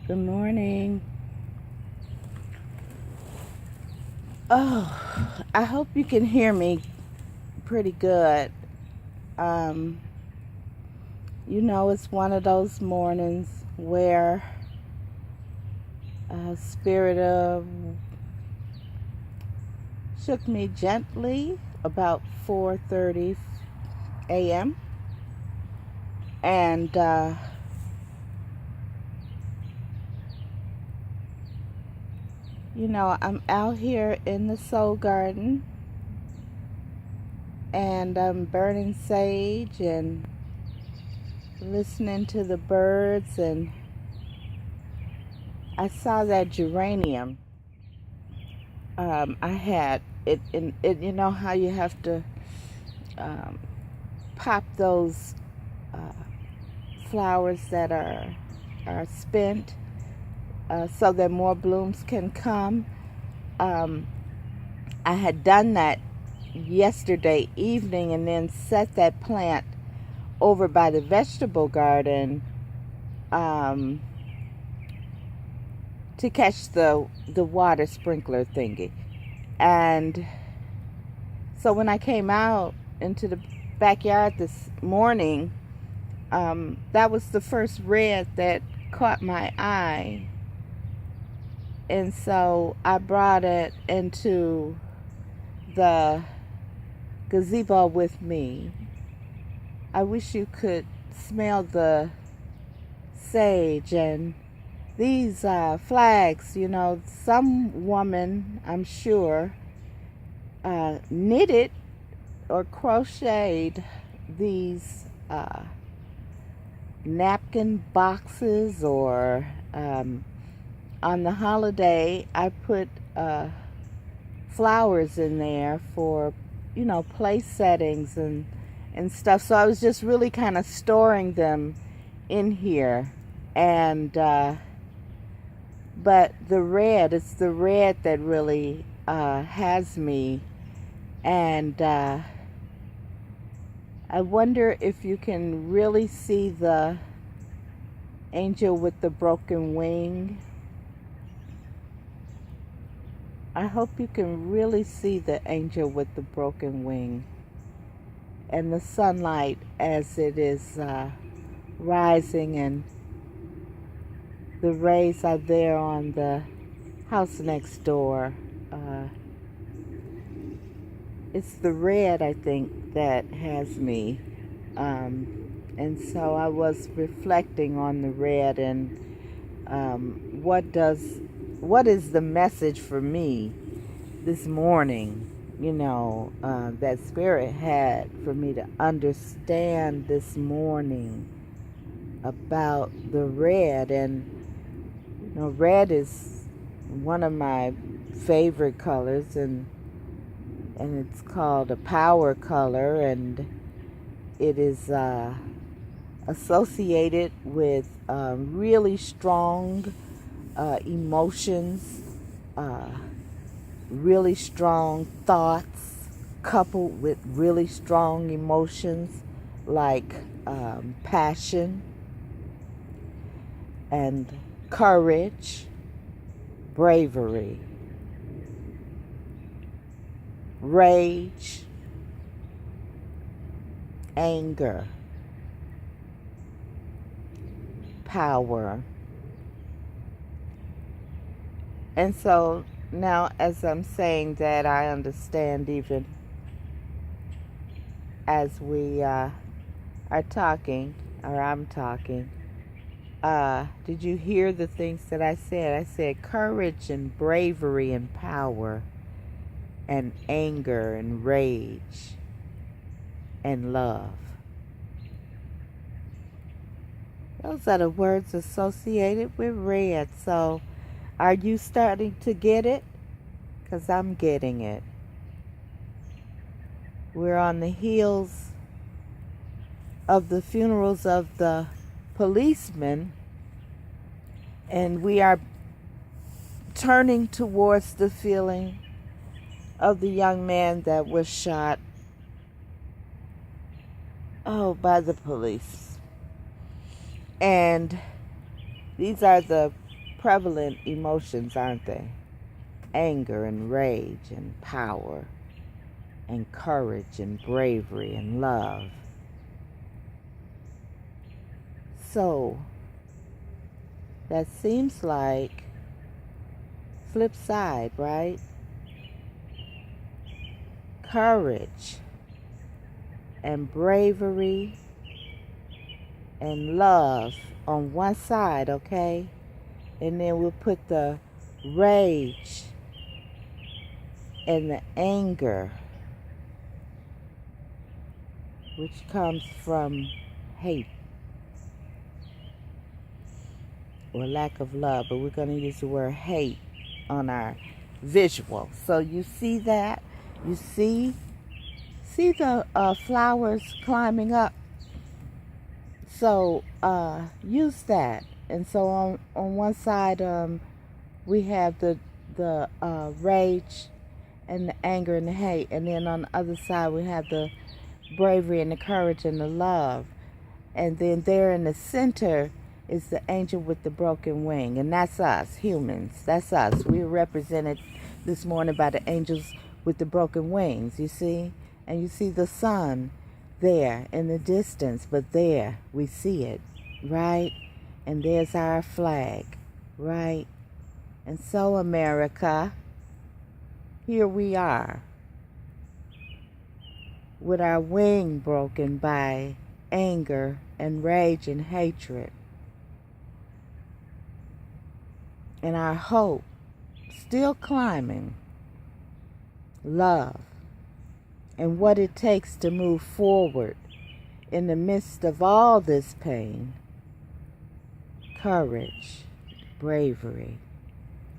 Good morning. Oh, I hope you can hear me pretty good. Um, it's one of those mornings where a spirit of shook me gently about 4:30 a.m. and I'm out here in the soul garden and I'm burning sage and listening to the birds, and I saw that geranium. I had it in it. You know how you have to um, pop those uh, flowers that are spent, so that more blooms can come. Um, I had done that yesterday evening, and then set that plant over by the vegetable garden um, to catch the water sprinkler thingy. And so when I came out into the backyard this morning, that was the first red that caught my eye. And so I brought it into the gazebo with me. I wish you could smell the sage and these flags. Some woman, I'm sure, knitted or crocheted these napkin boxes, or on the holiday I put flowers in there for place settings and stuff. So I was just really kind of storing them in here. And but it's the red that really has me. And I wonder if you can really see the angel with the broken wing. I hope you can really see the angel with the broken wing and the sunlight as it is rising, and the rays are there on the house next door. It's the red, I think, that has me. And so I was reflecting on the red, and what is the message for me this morning, that Spirit had for me to understand this morning about the red. And red is one of my favorite colors, and it's called a power color, and it is associated with really strong emotions, really strong thoughts, coupled with really strong emotions like passion and courage, bravery, rage, anger, power. And so now, as I'm saying that, I understand, even as we are talking, or I'm talking, did you hear the things that I said? I said courage and bravery and power and anger and rage and love. Those are the words associated with red. So are you starting to get it? Because I'm getting it. We're on the heels of the funerals of the policemen, and we are turning towards the feeling of the young man that was shot by the police. And these are the prevalent emotions, aren't they? Anger and rage and power and courage and bravery and love. So that seems like flip side, right? Courage and bravery and love on one side, okay? And then we'll put the rage and the anger, which comes from hate or lack of love, but we're going to use the word hate on our visual. So you see that? You see the flowers climbing up. So use that. And so on one side we have the rage and the anger and the hate, and then on the other side we have the bravery and the courage and the love. And then there in the center is the angel with the broken wing, and that's us, humans. That's us. We're represented this morning by the angels with the broken wings, you see? And you see the sun there in the distance, but there we see it, right? And there's our flag, right? And so, America, here we are with our wing broken by anger and rage and hatred, and our hope still climbing, love, and what it takes to move forward in the midst of all this pain, courage, bravery,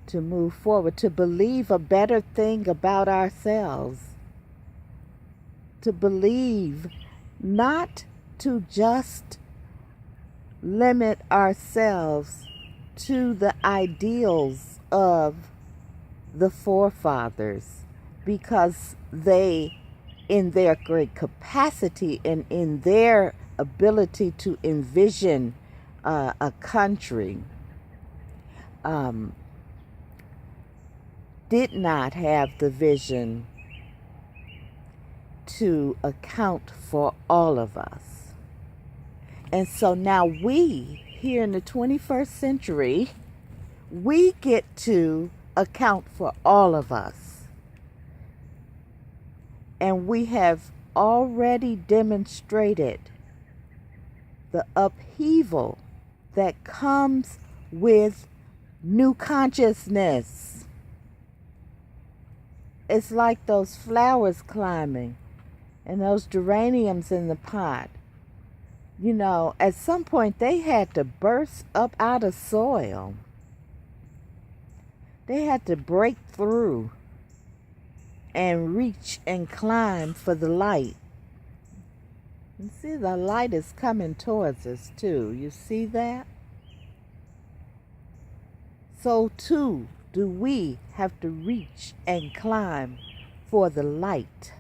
to move forward, to believe a better thing about ourselves, to believe, not to just limit ourselves to the ideals of the forefathers, because they, in their great capacity and in their ability to envision a country, did not have the vision to account for all of us. And so now we, here in the 21st century, we get to account for all of us. And we have already demonstrated the upheaval that comes with new consciousness. It's like those flowers climbing and those geraniums in the pot. You know, at some point they had to burst up out of soil. They had to break through and reach and climb for the light. And see, the light is coming towards us too. You see that? So too do we have to reach and climb for the light.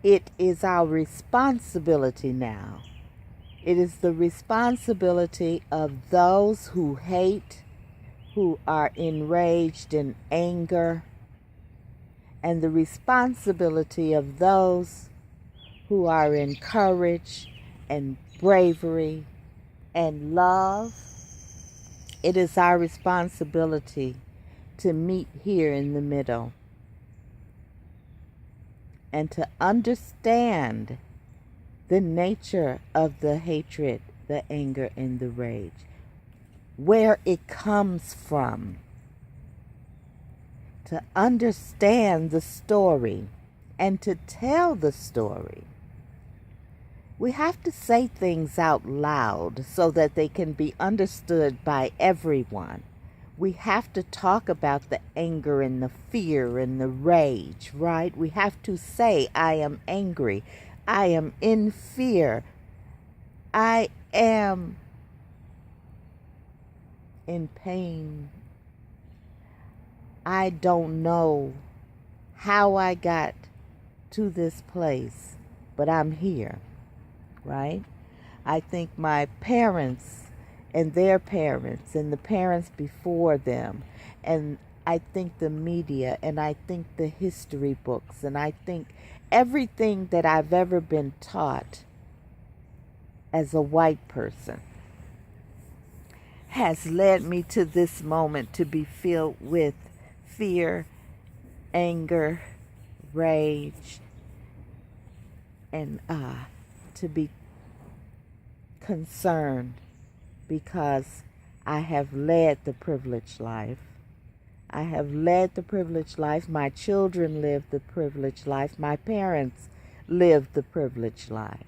It is our responsibility now. It is the responsibility of those who hate, who are enraged in anger, and the responsibility of those who are in courage and bravery and love. It is our responsibility to meet here in the middle and to understand the nature of the hatred, the anger, and the rage, where it comes from, to understand the story and to tell the story. We have to say things out loud so that they can be understood by everyone. We have to talk about the anger and the fear and the rage, right? We have to say, I am angry. I am in fear. I am in pain. I don't know how I got to this place, but I'm here, right? I think my parents and their parents and the parents before them. And I think the media, and I think the history books, and I think everything that I've ever been taught as a white person has led me to this moment to be filled with fear, anger, rage, and to be concerned because I have led the privileged life. I have led the privileged life. My children lived the privileged life. My parents lived the privileged life.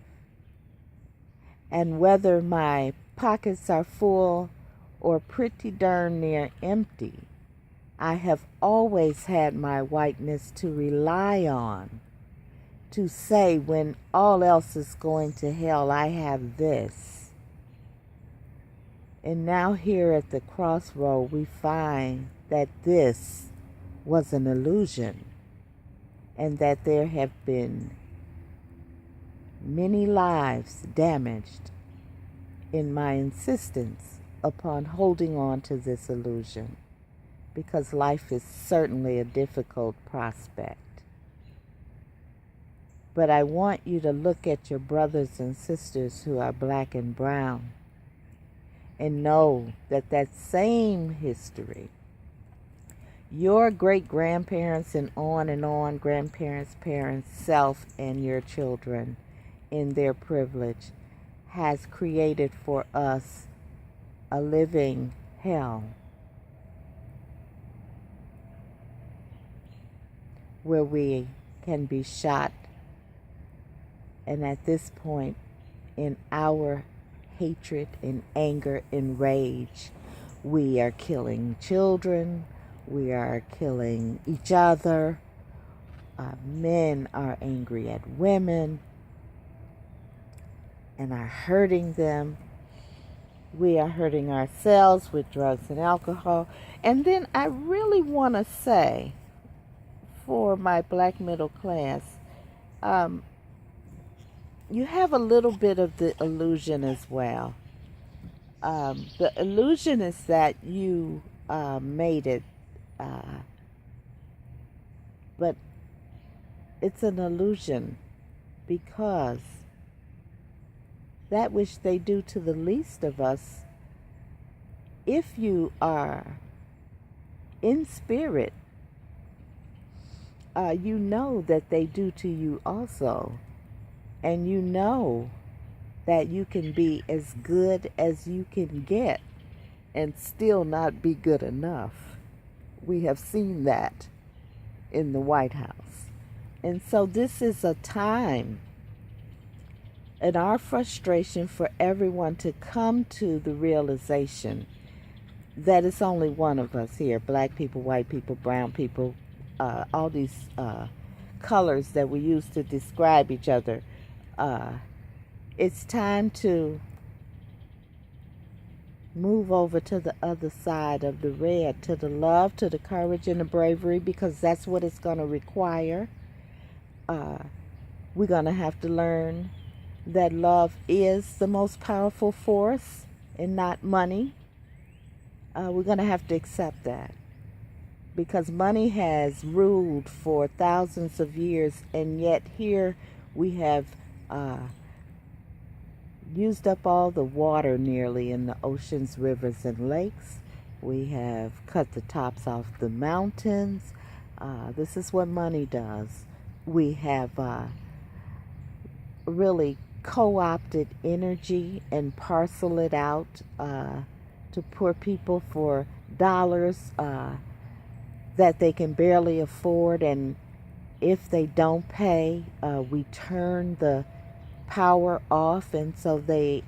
And whether my pockets are full or pretty darn near empty, I have always had my whiteness to rely on, to say when all else is going to hell, I have this. And now here at the crossroad, we find that this was an illusion, and that there have been many lives damaged in my insistence upon holding on to this illusion, because life is certainly a difficult prospect. But I want you to look at your brothers and sisters who are black and brown and know that that same history, your great-grandparents and on, grandparents, parents, self, and your children in their privilege, has created for us a living hell where we can be shot. And at this point, in our hatred and anger and rage, we are killing children, we are killing each other. Men are angry at women and are hurting them. We are hurting ourselves with drugs and alcohol. And then I really want to say, for my black middle class, you have a little bit of the illusion as well. The illusion is that you made it, but it's an illusion, because that which they do to the least of us, if you are in spirit, you know that they do to you also. And you know that you can be as good as you can get and still not be good enough. We have seen that in the White House. And so this is a time in our frustration for everyone to come to the realization that it's only one of us here, black people, white people, brown people, all these colors that we use to describe each other. It's time to move over to the other side of the red, to the love, to the courage and the bravery, because that's what it's going to require. We're going to have to learn that love is the most powerful force and not money. We're going to have to accept that, because money has ruled for thousands of years, and yet here we have used up all the water nearly in the oceans, rivers, and lakes. We have cut the tops off the mountains. This is what money does. We have really co-opted energy and parcel it out to poor people for dollars that they can barely afford. And if they don't pay, we turn the power off, and so they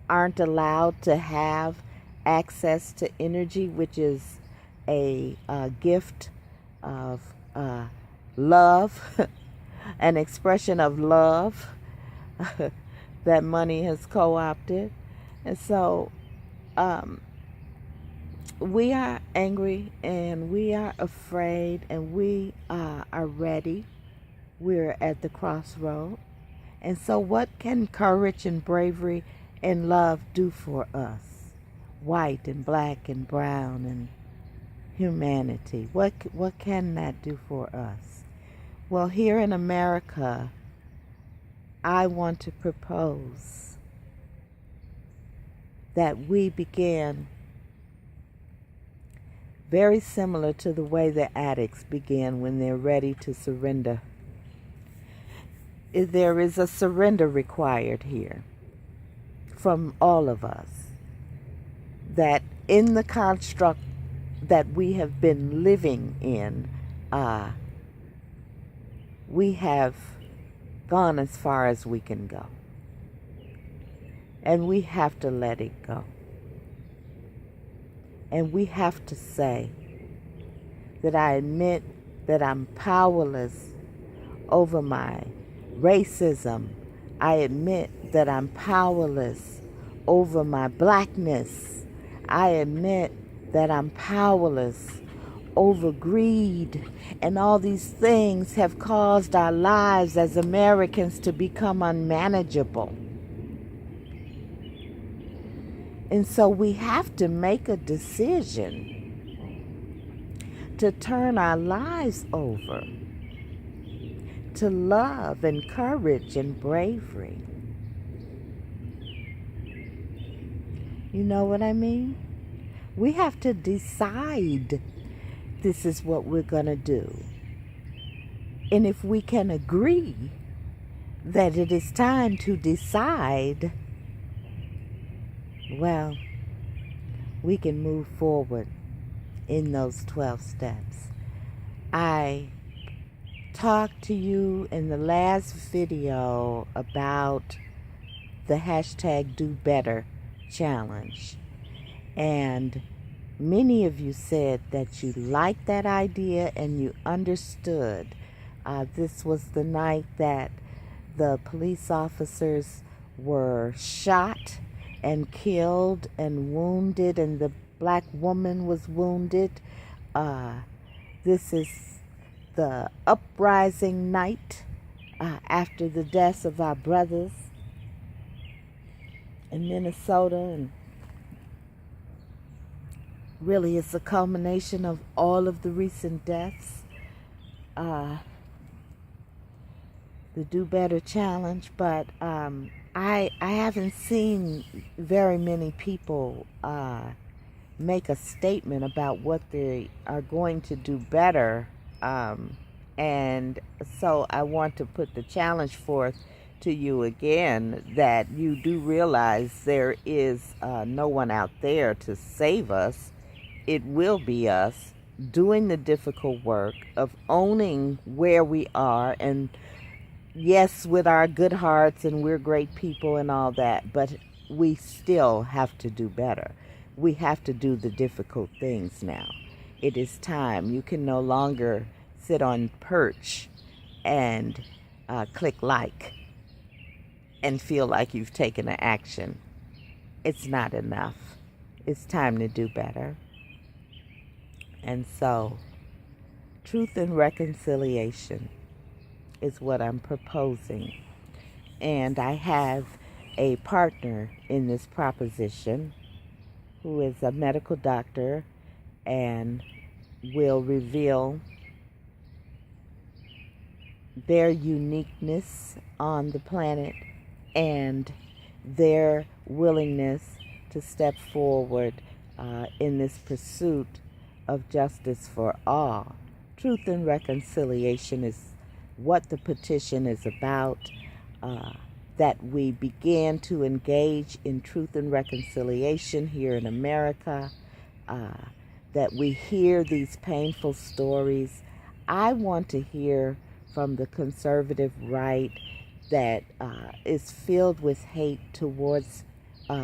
aren't allowed to have access to energy, which is a gift of love, an expression of love that money has co-opted. And so we are angry, and we are afraid, and we are ready. We're at the crossroad. And so what can courage and bravery and love do for us? white and black and brown and humanity. What can that do for us? Well, here in America, I want to propose that we begin very similar to the way the addicts begin when they're ready to surrender. There is a surrender required here from all of us, that in the construct that we have been living in, we have gone as far as we can go. And we have to let it go. And we have to say that I admit that I'm powerless over my racism. I admit that I'm powerless over my blackness. I admit that I'm powerless over greed. And all these things have caused our lives as Americans to become unmanageable. And so we have to make a decision to turn our lives over to love and courage and bravery. You know what I mean? We have to decide this is what we're going to do. And if we can agree that it is time to decide, well, we can move forward in those 12 steps. I talked to you in the last video about the hashtag Do Better challenge. And many of you said that you liked that idea and you understood. This was the night that the police officers were shot and killed and wounded, and the black woman was wounded. This is the uprising night after the deaths of our brothers in Minnesota, and really it's a culmination of all of the recent deaths. The Do Better challenge, but I haven't seen very many people make a statement about what they are going to do better. And so I want to put the challenge forth to you again, that you do realize there is no one out there to save us. It will be us doing the difficult work of owning where we are, and yes, with our good hearts and we're great people and all that, but we still have to do better. We have to do the difficult things now. It is time. You can no longer sit on perch and click like and feel like you've taken an action. It's not enough. It's time to do better. And so, truth and reconciliation is what I'm proposing. And I have a partner in this proposition who is a medical doctor and will reveal their uniqueness on the planet and their willingness to step forward in this pursuit of justice for all. Truth and reconciliation is what the petition is about, that we began to engage in truth and reconciliation here in America, that we hear these painful stories. I want to hear from the conservative right that is filled with hate towards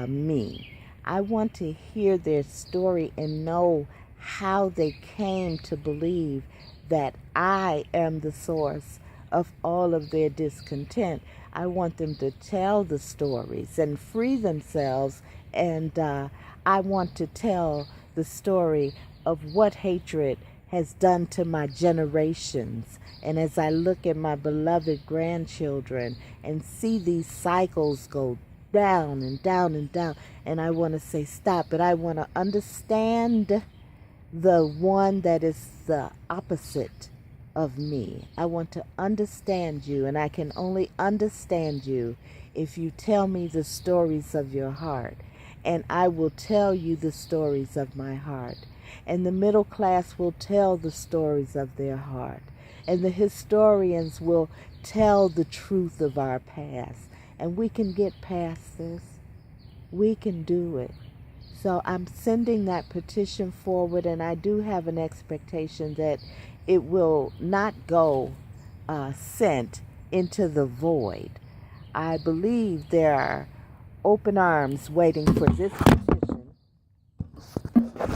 me. I want to hear their story and know how they came to believe that I am the source of all of their discontent. I want them to tell the stories and free themselves, and I want to tell the story of what hatred has done to my generations. And as I look at my beloved grandchildren and see these cycles go down and down and down. And I want to say stop, but I want to understand the one that is the opposite of me. I want to understand you, and I can only understand you if you tell me the stories of your heart. And I will tell you the stories of my heart. And the middle class will tell the stories of their heart. And the historians will tell the truth of our past. And we can get past this. We can do it. So I'm sending that petition forward, and I do have an expectation that it will not go sent into the void. I believe there are open arms waiting for this